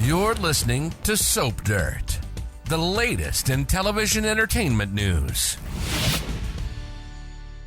You're listening to Soap Dirt, the latest in television entertainment news.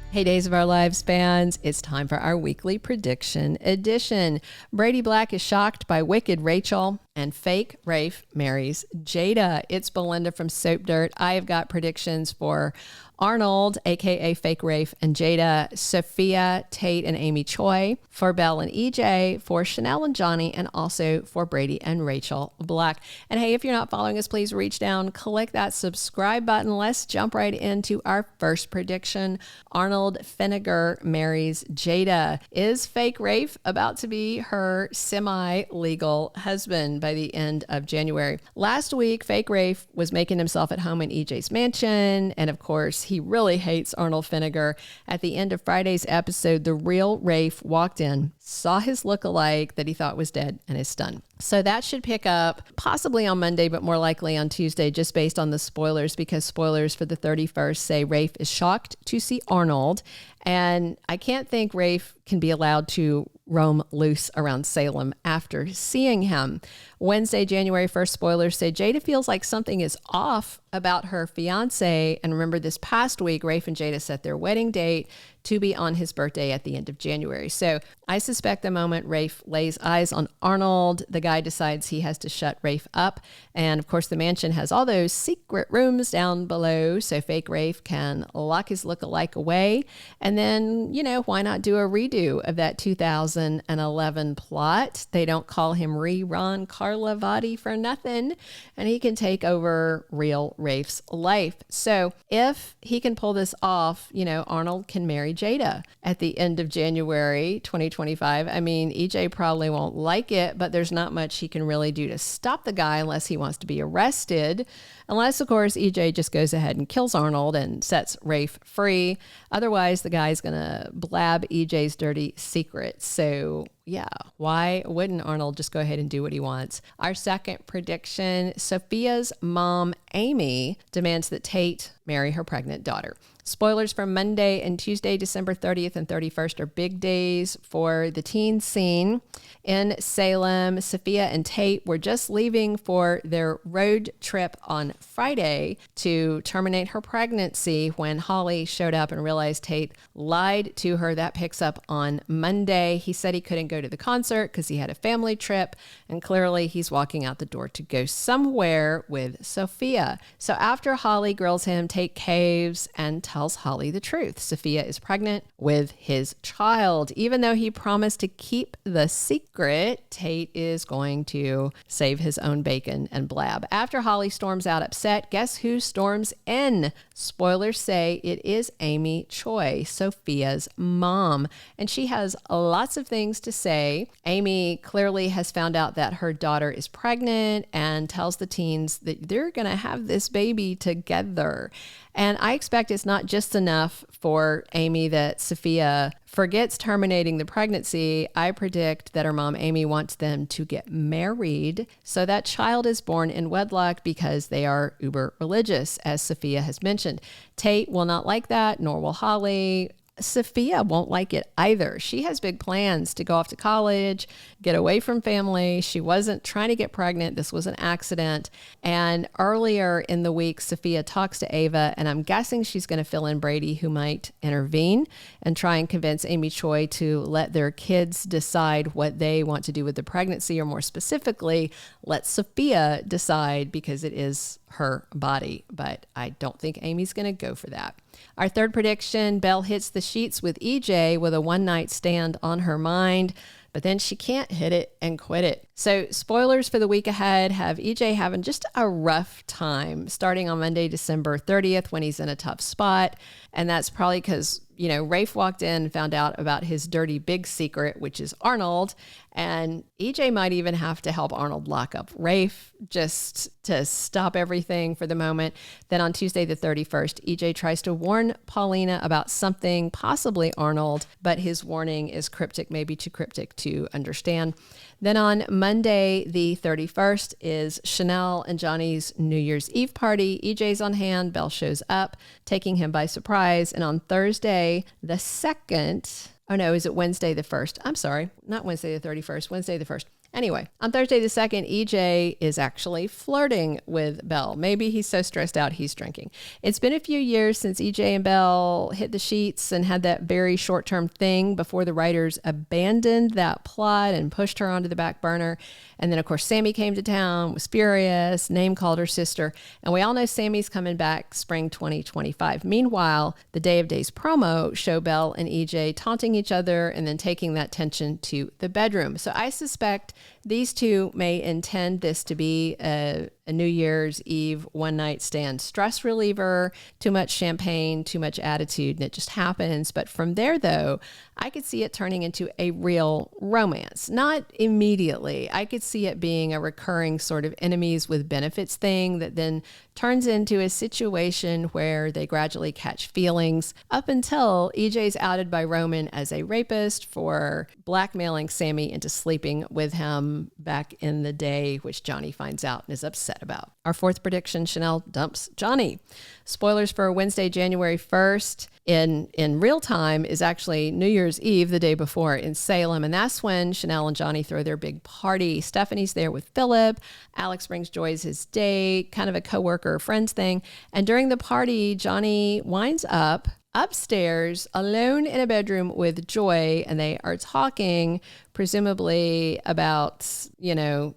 Hey, Days of Our Lives fans, it's time for our weekly prediction edition. Brady Black is shocked by wicked Rachel, and fake Rafe marries Jada. It's Belinda from Soap Dirt. I have got predictions for Arnold, aka Fake Rafe, and Jada, Sophia, Tate, and Amy Choi, for Belle and EJ, for Chanel and Johnny, and also for Brady and Rachel Black. And hey, if you're not following us, please reach down, click that subscribe button. Let's jump right into our first prediction. Arnold Fenneger marries Jada. Is Fake Rafe about to be her semi-legal husband by the end of January? Last week, Fake Rafe was making himself at home in EJ's mansion, and of course, he really hates Arnold Fenneger. At the end of Friday's episode, the real Rafe walked in, saw his look-alike that he thought was dead, and is stunned. So that should pick up possibly on Monday, but more likely on Tuesday, just based on the spoilers, because spoilers for the 31st say Rafe is shocked to see Arnold. And I can't think Rafe can be allowed to roam loose around Salem after seeing him. Wednesday, January 1st, spoilers say Jada feels like something is off about her fiance. And remember, this past week, Rafe and Jada set their wedding date to be on his birthday at the end of January. So I suspect the moment Rafe lays eyes on Arnold, the guy decides he has to shut Rafe up. And of course, the mansion has all those secret rooms down below, so fake Rafe can lock his look-alike away. And then, why not do a redo of that 2011 plot? They don't call him Rerun Carlavati for nothing, and he can take over real Rafe's life. So if he can pull this off, Arnold can marry Jada at the end of January 2025. I mean, EJ probably won't like it, but there's not much he can really do to stop the guy unless he wants to be arrested. Unless, of course, EJ just goes ahead and kills Arnold and sets Rafe free. Otherwise, the guy's going to blab EJ's dirty secrets. So, yeah, why wouldn't Arnold just go ahead and do what he wants? Our second prediction, Sophia's mom, Amy, demands that Tate marry her pregnant daughter. Spoilers from Monday and Tuesday, December 30th and 31st are big days for the teen scene in Salem. Sophia and Tate were just leaving for their road trip on Friday to terminate her pregnancy when Holly showed up and realized Tate lied to her. That picks up on Monday. He said he couldn't go to the concert because he had a family trip, and clearly he's walking out the door to go somewhere with Sophia. So after Holly grills him, Tate caves and tells Holly the truth. Sophia is pregnant with his child. Even though he promised to keep the secret, Tate is going to save his own bacon and blab. After Holly storms out upset, guess who storms in? Spoilers say it is Amy Choi, Sophia's mom, and she has lots of things to say. Amy clearly has found out that her daughter is pregnant and tells the teens that they're going to have this baby together. And I expect it's not just enough for Amy that Sophia forgets terminating the pregnancy. I predict that her mom, Amy, wants them to get married. So that child is born in wedlock because they are uber religious, as Sophia has mentioned. Tate will not like that, nor will Holly. Sophia won't like it either. She has big plans to go off to college, get away from family. She wasn't trying to get pregnant. This was an accident. And earlier in the week, Sophia talks to Ava, and I'm guessing she's going to fill in Brady, who might intervene and try and convince Amy Choi to let their kids decide what they want to do with the pregnancy, or more specifically, let Sophia decide, because it is her body. But I don't think Amy's going to go for that. Our third prediction, Belle hits the sheets with EJ with a one-night stand on her mind, but then she can't hit it and quit it. So spoilers for the week ahead have EJ having just a rough time starting on Monday, December 30th, when he's in a tough spot. And that's probably because, Rafe walked in and found out about his dirty big secret, which is Arnold. And EJ might even have to help Arnold lock up Rafe just to stop everything for the moment. Then on Tuesday, the 31st, EJ tries to warn Paulina about something, possibly Arnold, but his warning is cryptic, maybe too cryptic to understand. Then on Monday, the 31st, is Chanel and Johnny's New Year's Eve party. EJ's on hand. Belle shows up, taking him by surprise. And on Thursday, the 2nd, oh no, is it Wednesday the 1st? I'm sorry, not Wednesday the 31st, Wednesday the 1st. Anyway, on Thursday the 2nd, EJ is actually flirting with Belle. Maybe he's so stressed out he's drinking. It's been a few years since EJ and Belle hit the sheets and had that very short-term thing before the writers abandoned that plot and pushed her onto the back burner. And then, of course, Sammy came to town, was furious, name-called her sister. And we all know Sammy's coming back spring 2025. Meanwhile, the Day of Days promo show Belle and EJ taunting each other and then taking that tension to the bedroom. So I suspect these two may intend this to be a New Year's Eve one-night stand stress reliever, too much champagne, too much attitude, and it just happens. But from there, though, I could see it turning into a real romance. Not immediately. I could see it being a recurring sort of enemies with benefits thing that then turns into a situation where they gradually catch feelings up until EJ's outed by Roman as a rapist for blackmailing Sammy into sleeping with him back in the day, which Johnny finds out and is upset about. Our fourth prediction, Chanel dumps Johnny. Spoilers for Wednesday, January 1st. In real time is actually New Year's Eve, the day before in Salem. And that's when Chanel and Johnny throw their big party. Stephanie's there with Philip. Alex brings Joy as his date, kind of a coworker, friends thing. And during the party, Johnny winds up upstairs alone in a bedroom with Joy, and they are talking presumably about,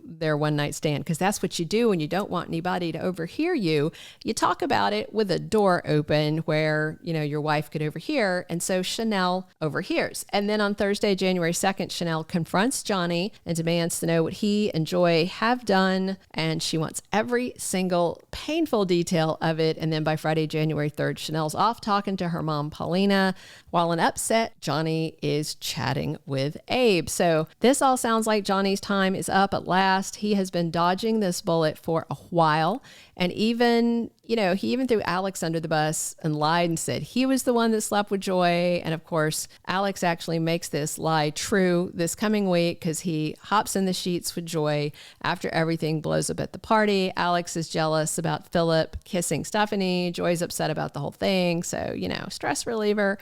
their one night stand, because that's what you do when you don't want anybody to overhear you. You talk about it with a door open where, your wife could overhear. And so Chanel overhears. And then on Thursday, January 2nd, Chanel confronts Johnny and demands to know what he and Joy have done. And she wants every single painful detail of it. And then by Friday, January 3rd, Chanel's off talking to her mom, Paulina, while an upset Johnny is chatting with Abe. So this all sounds like Johnny's time is up at last. He has been dodging this bullet for a while. And even, he even threw Alex under the bus and lied and said he was the one that slept with Joy. And of course, Alex actually makes this lie true this coming week because he hops in the sheets with Joy after everything blows up at the party. Alex is jealous about Philip kissing Stephanie. Joy's upset about the whole thing. So, stress reliever.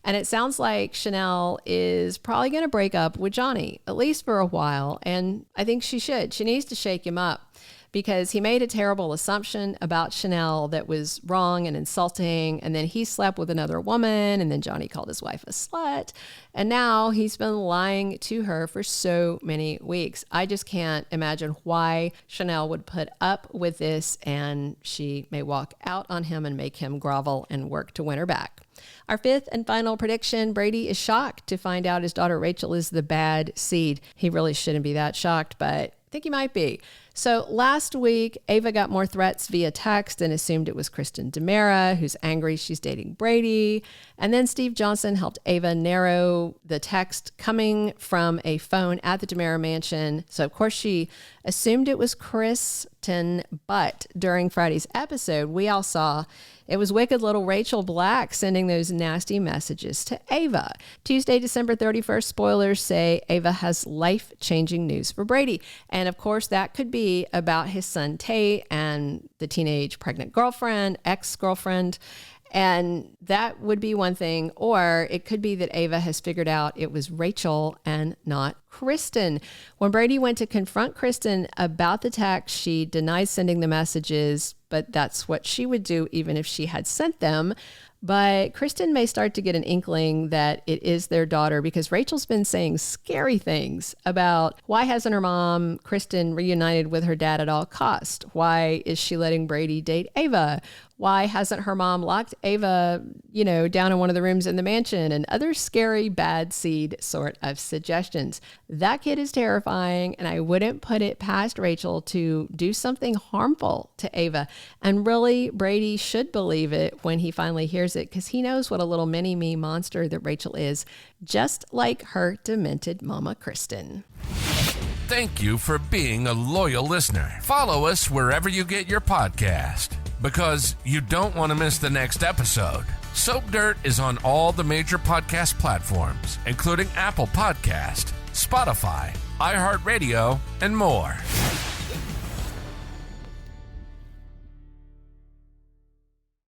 And it sounds like Chanel is probably going to break up with Johnny, at least for a while. And I think she should. She needs to shake him up, because he made a terrible assumption about Chanel that was wrong and insulting. And then he slept with another woman. And then Johnny called his wife a slut. And now he's been lying to her for so many weeks. I just can't imagine why Chanel would put up with this. And she may walk out on him and make him grovel and work to win her back. Our fifth and final prediction, Brady is shocked to find out his daughter Rachel is the bad seed. He really shouldn't be that shocked, but I think he might be. So last week, Ava got more threats via text and assumed it was Kristen DiMera, who's angry she's dating Brady. And then Steve Johnson helped Ava narrow the text coming from a phone at the DiMera mansion. So of course she assumed it was Kristen, but during Friday's episode, we all saw it was wicked little Rachel Black sending those nasty messages to Ava. Tuesday, December 31st, spoilers say Ava has life-changing news for Brady. And of course, that could be about his son Tate and the teenage pregnant girlfriend, ex-girlfriend. And that would be one thing. Or it could be that Ava has figured out it was Rachel and not Kristen. When Brady went to confront Kristen about the text, she denied sending the messages, but that's what she would do even if she had sent them. But Kristen may start to get an inkling that it is their daughter, because Rachel's been saying scary things about why hasn't her mom, Kristen, reunited with her dad at all cost? Why is she letting Brady date Ava? Why hasn't her mom locked Ava, down in one of the rooms in the mansion? And other scary bad seed sort of suggestions. That kid is terrifying, and I wouldn't put it past Rachel to do something harmful to Ava. And really, Brady should believe it when he finally hears it, because he knows what a little mini-me monster that Rachel is, just like her demented mama Kristen. Thank you for being a loyal listener. Follow us wherever you get your podcast, because you don't want to miss the next episode. Soap Dirt is on all the major podcast platforms, including Apple Podcast, Spotify, iHeartRadio, and more.